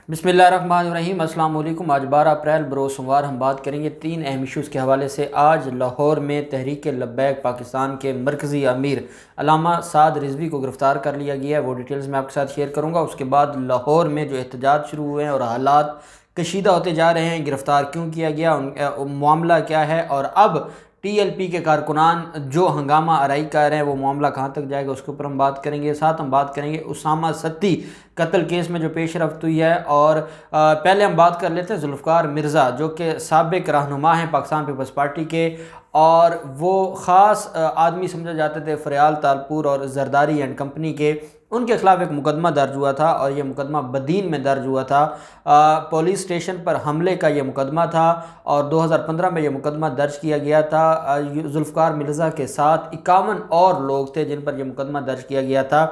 बिस्मिल्लाहिर्रहमानिर्रहीम। अस्सलाम वालेकुम। आज 12 अप्रैल बरोज़ सोमवार हम बात करेंगे 3 अहम इशूज़ के हवाले से। आज लाहौर में तहरीक लब्बैक पाकिस्तान के मरकज़ी अमीर अल्लामा साद रिजवी को गिरफ़्तार कर लिया गया है। वो डिटेल्स मैं आपके साथ शेयर करूँगा। उसके बाद लाहौर में जो एहतजाज शुरू हुए हैं और हालात कशीदा होते जा रहे हैं, गिरफ़्तार क्यों किया गया, मामला क्या है, और अब TLP के कारकुनान जो हंगामा आराई कर रहे हैं वो मामला कहाँ तक जाएगा, उसके ऊपर हम बात करेंगे। साथ हम बात करेंगे उसामा सत्ती कत्ल केस में जो पेशरफ्त हुई है। और पहले हम बात कर लेते हैं जुल्फ़िकार मिर्ज़ा, जो कि साबिक रहनुमा हैं पाकिस्तान पीपल्स पार्टी के, और वो ख़ास आदमी समझे जाते थे फ़रियाल तालपुर और जरदारी एंड कंपनी के। उनके ख़िलाफ़ एक मुकदमा दर्ज हुआ था और ये मुकदमा बदीन में दर्ज हुआ था। पुलिस स्टेशन पर हमले का ये मुकदमा था और 2015 में ये मुकदमा दर्ज किया गया था। जुल्फ़िकार मिर्ज़ा के साथ 51 और लोग थे जिन पर यह मुकदमा दर्ज किया गया था।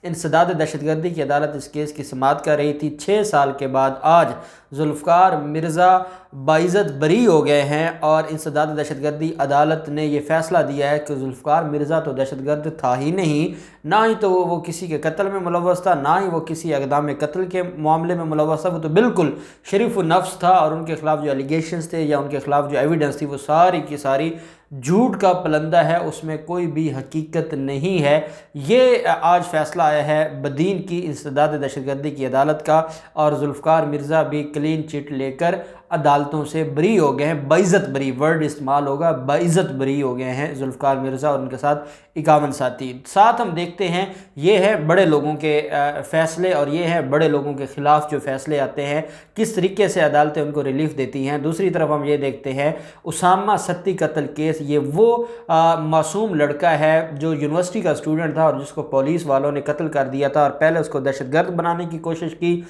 इंसदाद दहशतगर्दी की अदालत इस केस की समाअत कर रही थी। 6 साल के बाद आज जुल्फ़िकार मिर्ज़ा बाइज़्ज़त बरी हो गए हैं और इंसदाद दहशतगर्दी अदालत ने यह फ़ैसला दिया है कि जुल्फ़िकार मिर्ज़ा तो दहशतगर्द था ही नहीं, ना ही तो वो किसी के कत्ल में मुलव्वस था, ना ही वो किसी इक़दाम कत्ल के मामले में मुलव्वस था। वो तो बिल्कुल शरीफ नफ्स था और उनके ख़िलाफ़ जो एलिगेशंस थे या उनके ख़िलाफ़ जो एविडेंस थी वो सारी की सारी झूठ का पलंदा है, उसमें कोई भी हकीकत नहीं है। ये आज फ़ैसला आया है बदीन की इंसदाद दहशतगर्दी की अदालत का और जुल्फ़िकार मिर्ज़ा भी क्लीन चिट लेकर अदालतों से बरी हो गए हैं। बाइज़्ज़त बरी वर्ड इस्तेमाल होगा, बाइज़्ज़त बरी हो गए हैं जुल्फ़िकार मिर्ज़ा और उनके साथ 51 साथी। साथ हम देखते हैं ये है बड़े लोगों के फ़ैसले और ये है बड़े लोगों के ख़िलाफ़ जो फ़ैसले आते हैं किस तरीके से अदालतें उनको रिलीफ़ देती हैं। दूसरी तरफ हम ये देखते हैं उसामा सत्ती कत्ल केस, ये वो मासूम लड़का है जो यूनिवर्सिटी का स्टूडेंट था और जिसको पुलिस वालों ने कत्ल कर दिया था और पहले उसको दहशतगर्द बनाने की कोशिश की।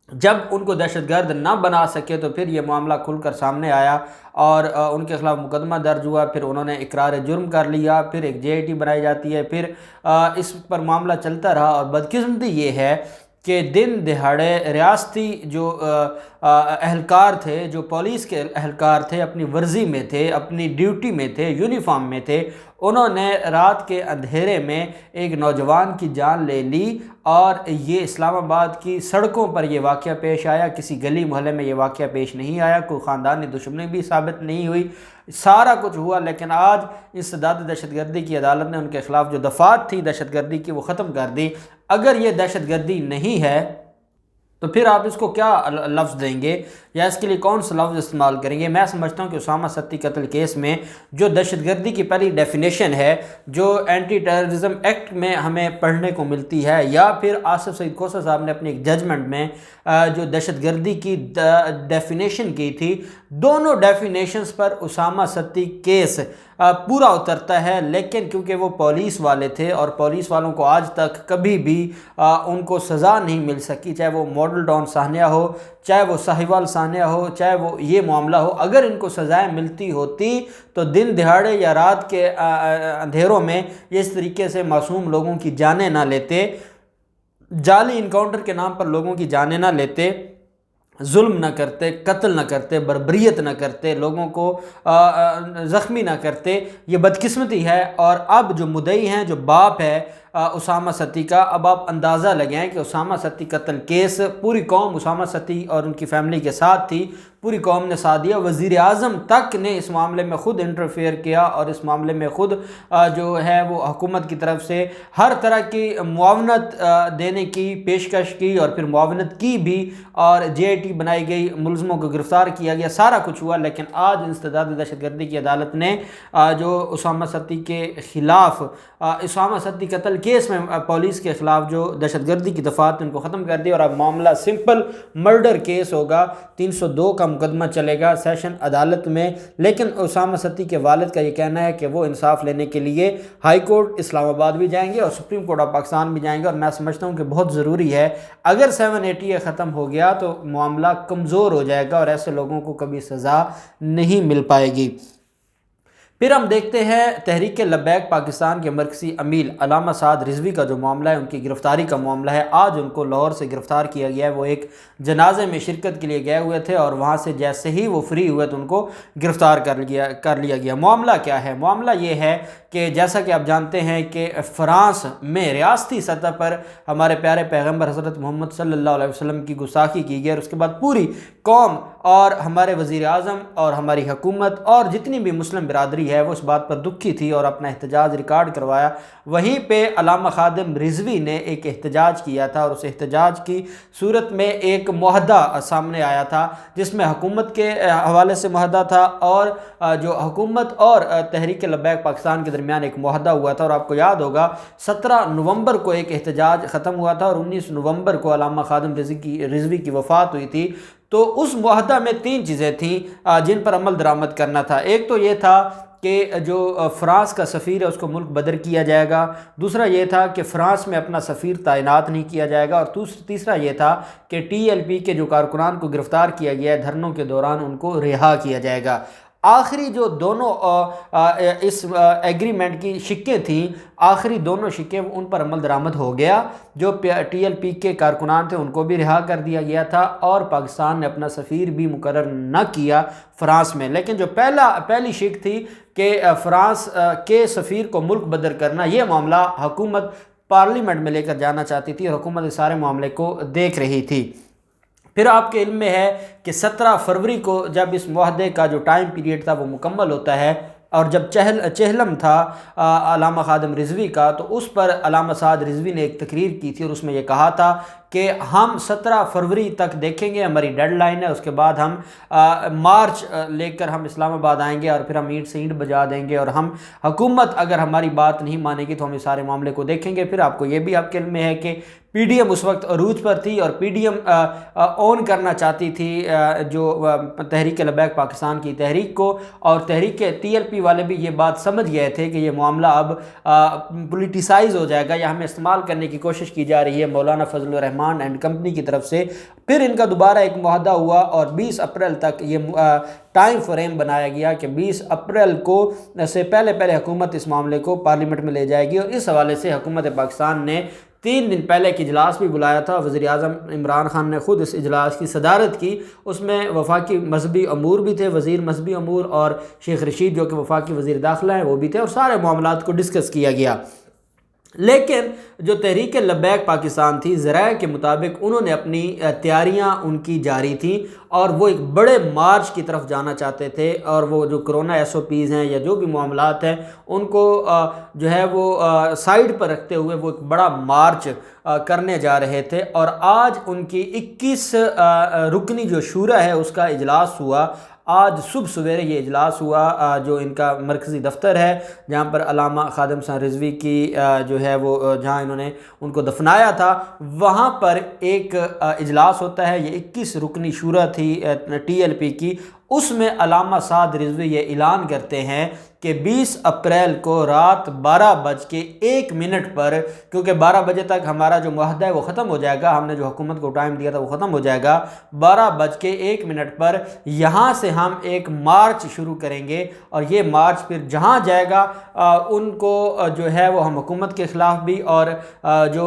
जब उनको दहशतगर्द ना बना सके तो फिर ये मामला खुलकर सामने आया और उनके ख़िलाफ़ मुकदमा दर्ज हुआ। फिर उन्होंने इकरार जुर्म कर लिया, फिर एक JIT बनाई जाती है, फिर इस पर मामला चलता रहा। और बदकिस्मती ये है कि दिन दिहाड़े रियासती जो अहलकार थे, जो पुलिस के अहलकार थे, अपनी वर्जी में थे, अपनी ड्यूटी में थे, यूनिफॉर्म में थे, उन्होंने रात के अंधेरे में एक नौजवान की जान ले ली। और ये इस्लामाबाद की सड़कों पर यह वाक़या पेश आया, किसी गली मोहल्ले में ये वाक़या पेश नहीं आया, कोई ख़ानदानी दुश्मनी भी साबित नहीं हुई, सारा कुछ हुआ। लेकिन आज इंसदाद दहशतगर्दी की अदालत ने उनके ख़िलाफ़ जो दफ़ात थी दहशतगर्दी की वो ख़त्म कर दी। अगर ये दहशतगर्दी नहीं है तो फिर आप इसको क्या लफ्ज़ देंगे या इसके लिए कौन सा लफ्ज़ इस्तेमाल करेंगे। मैं समझता हूँ कि उसामा सत्ती कत्ल केस में जो दहशतगर्दी की पहली डेफिनेशन है जो एंटी टेररिज्म एक्ट में हमें पढ़ने को मिलती है, या फिर आसिफ सईद खोसा साहब ने अपनी एक जजमेंट में जो दहशतगर्दी की डेफिनेशन की थी, दोनों डेफिनेशंस पर उसामा सत्ती केस पूरा उतरता है। लेकिन क्योंकि वो पुलिस वाले थे और पुलिस वालों को आज तक कभी भी उनको सज़ा नहीं मिल सकी, चाहे वो मॉडल टाउन सानिया हो, चाहे वो साहिवाल सानिया हो, चाहे वो ये मामला हो, अगर इनको सज़ाएं मिलती होती तो दिन दिहाड़े या रात के अंधेरों में इस तरीके से मासूम लोगों की जानें ना लेते, जाली इनकाउंटर के नाम पर लोगों की जानें ना लेते, जुल्म न करते, कत्ल न करते, बर्बरियत न करते, लोगों को ज़ख्मी न करते। ये बदकिस्मती है। और अब जो मुद्दई हैं, जो बाप है उसामा सत्ती का, अब आप अंदाज़ा लगाएं कि उसामा सत्ती कत्ल केस पूरी कौम उसामा सत्ती और उनकी फ़ैमिली के साथ थी, पूरी कौम ने साथ दिया। वज़ीर आज़म तक ने इस मामले में ख़ुद इंटरफेयर किया और इस मामले में ख़ुद जो है वो हुकूमत की तरफ से हर तरह की मुआवनत देने की पेशकश की और फिर मुआवनत की भी, और JIT बनाई गई, मुलज़मों को गिरफ़्तार किया गया, सारा कुछ हुआ। लेकिन आज इंसदाद दहशतगर्दी की अदालत ने जो उसामा सत्ती के ख़िलाफ़ उसामा सत्ती कत्ल केस में पुलिस के ख़िलाफ़ जो दहशतगर्दी की दफ़ात उनको ख़त्म कर दी और अब मामला सिंपल मर्डर केस होगा। 302 का मुकदमा चलेगा सेशन अदालत में। लेकिन उसामा सत्ती के वालिद का ये कहना है कि वो इंसाफ लेने के लिए हाई कोर्ट इस्लामाबाद भी जाएंगे और सुप्रीम कोर्ट ऑफ पाकिस्तान भी जाएंगे। और मैं समझता हूँ कि बहुत ज़रूरी है, अगर 780 ख़त्म हो गया तो मामला कमज़ोर हो जाएगा और ऐसे लोगों को कभी सज़ा नहीं मिल पाएगी। फिर हम देखते हैं तहरीक लब्बैक पाकिस्तान के मरकज़ी अमील अल्लामा साद रिजवी का जो मामला है, उनकी गिरफ़्तारी का मामला है। आज उनको लाहौर से गिरफ़्तार किया गया है। वो एक जनाजे में शिरकत के लिए गए हुए थे और वहाँ से जैसे ही वो फ्री हुए तो उनको गिरफ़्तार कर लिया गया। मामला क्या है? मामला ये है कि जैसा कि आप जानते हैं कि फ़्रांस में रियासती सतह पर हमारे प्यारे पैगम्बर हज़रत मोहम्मद सल्लल्लाहु अलैहि वसल्लम की गुस्ताखी की गई और उसके बाद पूरी कौम और हमारे वज़ीर आज़म और हमारी हुकूमत और जितनी भी मुस्लिम बिरादरी है वो इस बात पर दुखी थी और अपना एहतजाज रिकॉर्ड करवाया। वहीं पे अल्लामा खादिम रिजवी ने एक एहतजाज किया था और उस एहतजाज की सूरत में एक मुआहदा सामने आया था जिसमें हुकूमत के हवाले से मुआहदा था और जो हुकूमत और तहरीक लब्बैक पाकिस्तान के दरमियान एक मुआहदा हुआ था। और आपको याद होगा 17 नवंबर को एक एहतजाज ख़त्म हुआ था और 19 नवंबर को अल्लामा खादिम रिजवी की वफ़ात हुई थी। तो उस मुआहदा में 3 चीज़ें थीं जिन पर अमल दरामद करना था। एक तो ये था कि जो फ़्रांस का सफ़ीर है उसको मुल्क बदर किया जाएगा। दूसरा ये था कि फ़्रांस में अपना सफ़ीर तैनात नहीं किया जाएगा। और तीसरा ये था कि TLP के जो कारकुनान को गिरफ़्तार किया गया है धरनों के दौरान उनको रिहा किया जाएगा। आखिरी जो दोनों इस एग्रीमेंट की शिक्कें थीं, आखिरी दोनों शिक्के उन पर अमल दरामद हो गया। जो TLP के कारकुनान थे उनको भी रिहा कर दिया गया था और पाकिस्तान ने अपना सफ़ीर भी मुकर्रर न किया फ़्रांस में। लेकिन जो पहली शिक थी कि फ़्रांस के सफ़ीर को मुल्क बदर करना, ये मामला हुकूमत पार्लियामेंट में लेकर जाना चाहती थी और हुकूमत इस सारे मामले को देख रही थी। फिर आपके इल्म में है कि 17 फरवरी को जब इस मुआहदे का जो टाइम पीरियड था वो मुकम्मल होता है और जब चहलम था अल्लामा खादिम रिजवी का, तो उस पर अल्लामा साद रिजवी ने एक तकरीर की थी और उसमें ये कहा था कि हम 17 फरवरी तक देखेंगे, हमारी डेडलाइन है, उसके बाद हम मार्च लेकर हम इस्लामाबाद आएंगे और फिर हम ईंट से ईंट बजा देंगे और हम हुकूमत अगर हमारी बात नहीं मानेगी तो हम इस सारे मामले को देखेंगे। फिर आपको ये भी आपके इल्म में है कि PDM उस वक्त अरूज पर थी और PDM ऑन करना चाहती थी जो तहरीक लब्बैक पाकिस्तान की तहरीक को, और तहरीक TLP वाले भी ये बात समझ गए थे कि ये मामला अब पोलिटिसाइज हो जाएगा या हमें इस्तेमाल करने की कोशिश की जा रही है मौलाना फजलुर रहमान एंड कंपनी की तरफ से। फिर इनका दोबारा एक मुआहदा हुआ और 20 अप्रैल तक ये टाइम फ्रेम बनाया गया कि 20 अप्रैल को से पहले हुकूमत इस मामले को पार्लियामेंट में ले जाएगी। और इस हवाले से हुकूमत पाकिस्तान ने 3 दिन पहले एक इजलास भी बुलाया था। वज़ीर आज़म इमरान खान ने ख़ुद इस इजलास की सदारत की। उसमें वफाकी मजहबी अमूर भी थे, वज़ीर मजहबी अमूर, और शेख रशीद जो कि वफाकी वज़ीर दाखिला हैं वो भी थे और सारे मामलात को डिस्कस किया गया। लेकिन जो तहरीक लब्बैक पाकिस्तान थी, ज़राए के मुताबिक उन्होंने अपनी तैयारियां उनकी जारी थी और वो एक बड़े मार्च की तरफ जाना चाहते थे और वो जो कोरोना SOPs हैं या जो भी मामलात हैं उनको जो है वो साइड पर रखते हुए वो एक बड़ा मार्च करने जा रहे थे। और आज उनकी 21 रुकनी जो शूरा है उसका इजलास हुआ। आज सुबह सवेरे ये इजलास हुआ जो इनका मरकज़ी दफ्तर है जहाँ पर अल्लामा खादिम साद रिजवी की जो है वो जहाँ इन्होंने उनको दफनाया था वहाँ पर एक इजलास होता है। ये 21 रुकनी शूरा थी TLP की। उसमें अल्लामा साद रिजवी ये ऐलान करते हैं कि 20 अप्रैल को रात 12:01 पर, क्योंकि 12 बजे तक हमारा जो मुआहदा है वो ख़त्म हो जाएगा, हमने जो हुकूमत को टाइम दिया था वो ख़त्म हो जाएगा, 12:01 पर यहाँ से हम एक मार्च शुरू करेंगे और ये मार्च फिर जहाँ जाएगा उनको जो है वो हम हुकूमत के ख़िलाफ़ भी और जो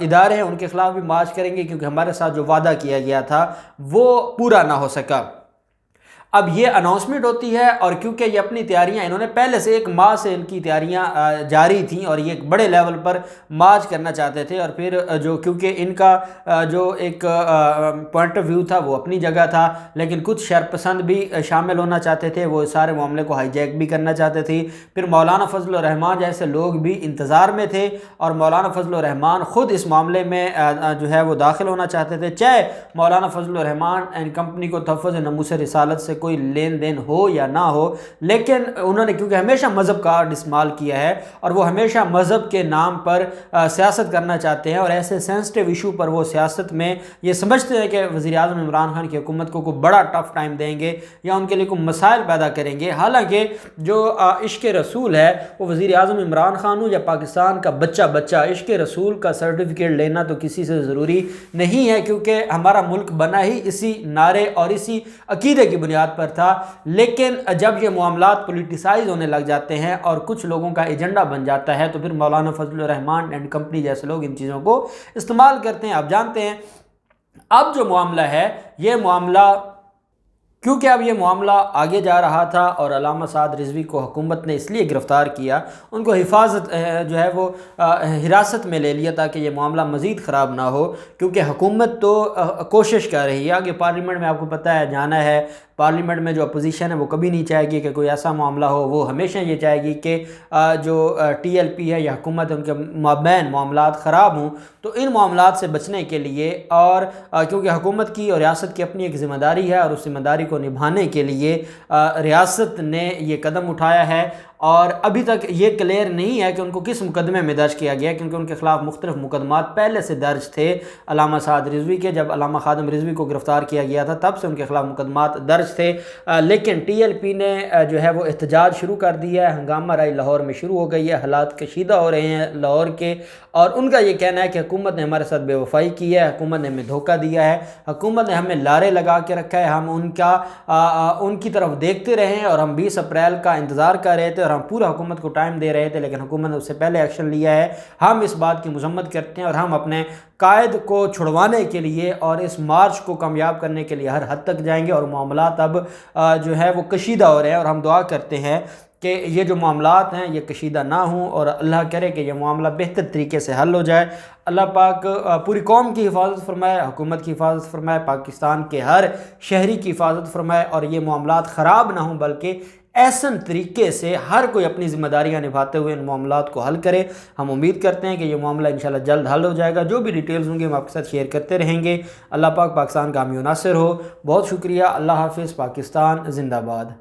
इदारे हैं उनके ख़िलाफ़ भी मार्च करेंगे, क्योंकि हमारे साथ जो वादा किया गया था वो पूरा ना हो सका। अब ये अनाउंसमेंट होती है और क्योंकि ये अपनी तैयारियां इन्होंने पहले से 1 माह से इनकी तैयारियां जारी थी और ये एक बड़े लेवल पर मार्च करना चाहते थे। और फिर जो क्योंकि इनका जो एक पॉइंट ऑफ व्यू था वो अपनी जगह था, लेकिन कुछ शरपसंद भी शामिल होना चाहते थे, वो सारे मामले को हाईजैक भी करना चाहते थे। फिर मौलाना फजलुर रहमान जैसे लोग भी इंतज़ार में थे और मौलाना फजलुर रहमान ख़ुद इस मामले में जो है वो दाखिल होना चाहते थे, चाहे मौलाना फजलुर रहमान एंड कंपनी को तहफ़्फ़ुज़ नमूस रिसालत से कोई लेन देन हो या ना हो। लेकिन उन्होंने क्योंकि हमेशा मज़हब का कार्ड इस्तेमाल किया है और वो हमेशा मज़हब के नाम पर सियासत करना चाहते हैं और ऐसे सेंसिटिव इशू पर वो सियासत में ये समझते हैं कि वज़ीर आज़म इमरान खान की हुकूमत को बड़ा टफ टाइम देंगे या उनके लिए कोई मसाइल पैदा करेंगे। हालांकि जो इश्क़ रसूल है वो वज़ीर आज़म इमरान खान हो या पाकिस्तान का बच्चा इश्क़ रसूल का सर्टिफिकेट लेना तो किसी से ज़रूरी नहीं है, क्योंकि हमारा मुल्क बना ही इसी नारे और इसी अकीदे की बुनियाद बुनियाद पर था, लेकिन जब ये मामलात पोलिटिसाइज होने लग जाते हैं और कुछ लोगों का एजेंडा बन जाता है तो फिर मौलाना फजलुर रहमान एंड कंपनी जैसे लोग इन चीज़ों को इस्तेमाल करते हैं। आप जानते हैं अब जो मामला है, ये मामला क्योंकि अब ये मामला आगे जा रहा था और अल्लामा साद रिजवी को हुकूमत ने इसलिए गिरफ़्तार किया, उनको हिफाजत जो है वो हिरासत में ले लिया ताकि ये मामला मज़ीद ख़राब ना हो, क्योंकि हुकूमत तो कोशिश कर रही है। आगे पार्लियामेंट में आपको पता है जाना है, पार्लियामेंट में जो अपोजिशन है वो कभी नहीं चाहेगी कि कोई ऐसा मामला हो, वो हमेशा ये चाहेगी कि जो TLP है या हुकूमत है उनके माबैन मामलात ख़राब हों। तो इन मामलात से बचने के लिए और क्योंकि हुकूमत की और रियासत की अपनी एक ज़िम्मेदारी है और उस ज़िम्मेदारी को निभाने के लिए रियासत ने ये कदम उठाया है। और अभी तक ये क्लियर नहीं है कि उनको किस मुकदमे में दर्ज किया गया, क्योंकि उनके खिलाफ मुख्तलिफ मुकदमात पहले से दर्ज थे अल्लामा साद रिजवी के। जब अल्लामा खादिम रिजवी को गिरफ़्तार किया गया था तब से उनके खिलाफ मुकदमात दर्ज थे, लेकिन TLP ने जो है वो एहतजाज शुरू कर दिया है। हंगामा राई लाहौर में शुरू हो गई है, हालात कशीदा हो रहे हैं लाहौर के, और उनका ये कहना है कि हुकूमत ने हमारे साथ बेवफाई की है, हुकूमत ने हमें धोखा दिया है, हुकूमत ने हमें लारे लगा के रखा है, हम उनकी तरफ देखते रहे और हम 20 अप्रैल का इंतज़ार कर रहे थे और हम पूरा हुकूमत को टाइम दे रहे थे, लेकिन हुकूमत ने उससे पहले एक्शन लिया है। हम इस बात की मजम्मत करते हैं और हम अपने कायद को छुड़वाने के लिए और इस मार्च को कामयाब करने के लिए हर हद तक जाएंगे। और मामलात अब जो है वो कशीदा हो रहे हैं और हम दुआ करते हैं कि ये जो मामलात हैं ये कशीदा ना हों और अल्लाह करे कि यह मामला बेहतर तरीके से हल हो जाए। अल्लाह पाक पूरी कौम की हिफाजत फरमाए, हुकूमत की हिफाजत फरमाए, पाकिस्तान के हर शहरी की हिफाजत फरमाए और ये मामलात ख़राब ना हों, बल्कि ऐसन तरीके से हर कोई अपनी ज़िम्मेदारियां निभाते हुए इन मामलात को हल करे। हम उम्मीद करते हैं कि ये मामला इंशाल्लाह जल्द हल हो जाएगा। जो भी डिटेल्स होंगे हम आपके साथ शेयर करते रहेंगे। अल्लाह पाक पाकिस्तान का हामी नासिर हो। बहुत शुक्रिया। अल्लाह हाफिज़। पाकिस्तान जिंदाबाद।